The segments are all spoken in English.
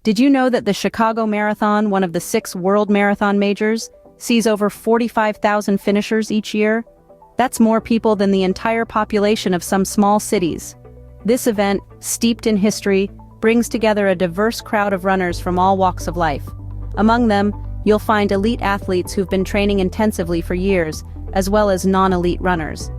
Did you know that the Chicago Marathon, one of the 6 world marathon majors, sees over 45,000 finishers each year? That's more people than the entire population of some small cities. This event, steeped in history, brings together a diverse crowd of runners from all walks of life. Among them, you'll find elite athletes who've been training intensively for years, as well as non-elite runners.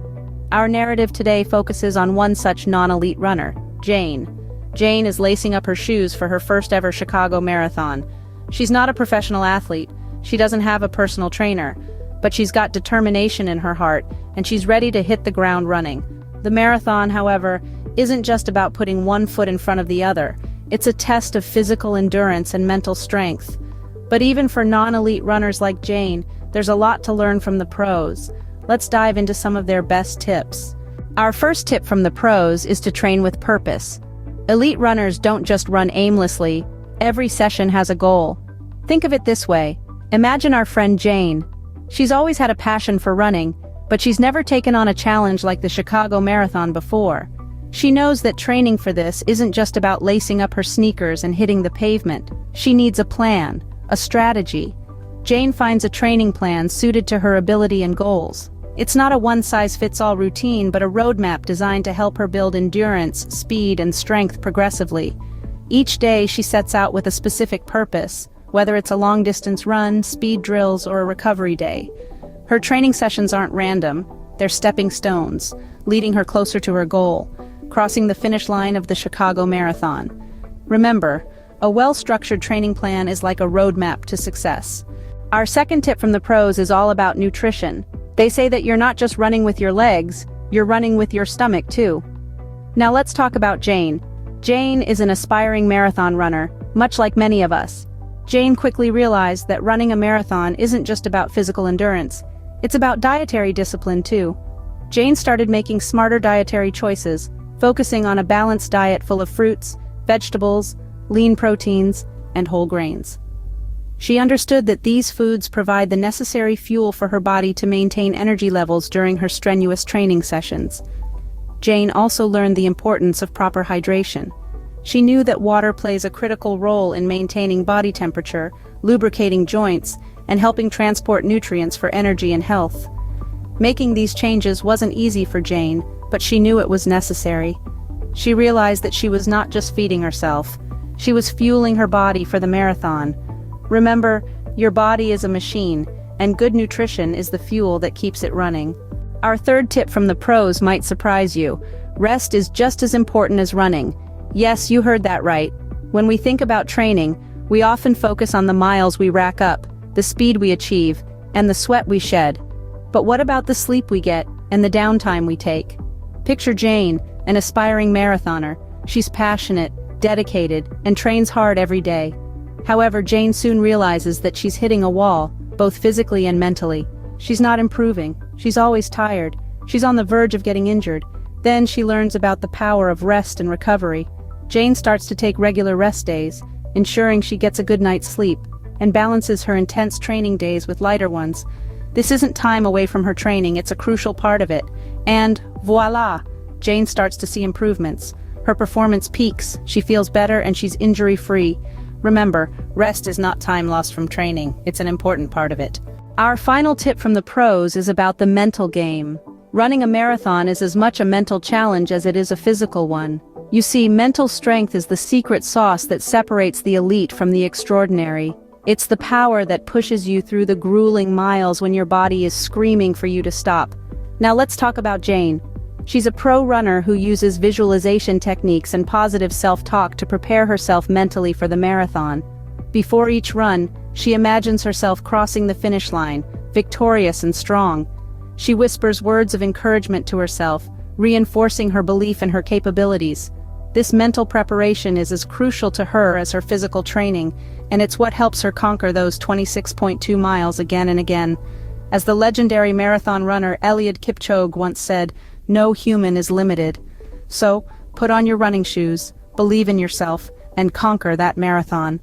Our narrative today focuses on one such non-elite runner, Jane. Jane is lacing up her shoes for her first ever Chicago Marathon. She's not a professional athlete, she doesn't have a personal trainer, but she's got determination in her heart, and she's ready to hit the ground running. The marathon, however, isn't just about putting one foot in front of the other. It's a test of physical endurance and mental strength. But even for non-elite runners like Jane, there's a lot to learn from the pros. Let's dive into some of their best tips. Our first tip from the pros is to train with purpose. Elite runners don't just run aimlessly, every session has a goal. Think of it this way. Imagine our friend Jane. She's always had a passion for running, but she's never taken on a challenge like the Chicago Marathon before. She knows that training for this isn't just about lacing up her sneakers and hitting the pavement. She needs a plan, a strategy. Jane finds a training plan suited to her ability and goals. It's not a one-size-fits-all routine, but a roadmap designed to help her build endurance, speed, and strength progressively. Each day she sets out with a specific purpose, whether it's a long-distance run, speed drills, or a recovery day. Her training sessions aren't random, they're stepping stones, leading her closer to her goal, crossing the finish line of the Chicago Marathon. Remember, a well-structured training plan is like a roadmap to success. Our second tip from the pros is all about nutrition. They say that you're not just running with your legs, you're running with your stomach too. Now let's talk about Jane. Jane is an aspiring marathon runner, much like many of us. Jane quickly realized that running a marathon isn't just about physical endurance, it's about dietary discipline too. Jane started making smarter dietary choices, focusing on a balanced diet full of fruits, vegetables, lean proteins, and whole grains. She understood that these foods provide the necessary fuel for her body to maintain energy levels during her strenuous training sessions. Jane also learned the importance of proper hydration. She knew that water plays a critical role in maintaining body temperature, lubricating joints, and helping transport nutrients for energy and health. Making these changes wasn't easy for Jane, but she knew it was necessary. She realized that she was not just feeding herself, she was fueling her body for the marathon. Remember, your body is a machine, and good nutrition is the fuel that keeps it running. Our third tip from the pros might surprise you. Rest is just as important as running. Yes, you heard that right. When we think about training, we often focus on the miles we rack up, the speed we achieve, and the sweat we shed. But what about the sleep we get and the downtime we take? Picture Jane, an aspiring marathoner. She's passionate, dedicated, and trains hard every day. However, Jane soon realizes that she's hitting a wall, both physically and mentally. She's not improving. She's always tired. She's on the verge of getting injured. Then she learns about the power of rest and recovery. Jane starts to take regular rest days, ensuring she gets a good night's sleep, and balances her intense training days with lighter ones. This isn't time away from her training, it's a crucial part of it. And voila! Jane starts to see improvements. Her performance peaks, she feels better, and she's injury-free. Remember, rest is not time lost from training, it's an important part of it. Our final tip from the pros is about the mental game. Running a marathon is as much a mental challenge as it is a physical one. You see, mental strength is the secret sauce that separates the elite from the extraordinary. It's the power that pushes you through the grueling miles when your body is screaming for you to stop. Now let's talk about Jane. She's a pro runner who uses visualization techniques and positive self-talk to prepare herself mentally for the marathon. Before each run, she imagines herself crossing the finish line, victorious and strong. She whispers words of encouragement to herself, reinforcing her belief in her capabilities. This mental preparation is as crucial to her as her physical training, and it's what helps her conquer those 26.2 miles again and again. As the legendary marathon runner Eliud Kipchoge once said, "No human is limited." So, put on your running shoes, believe in yourself, and conquer that marathon.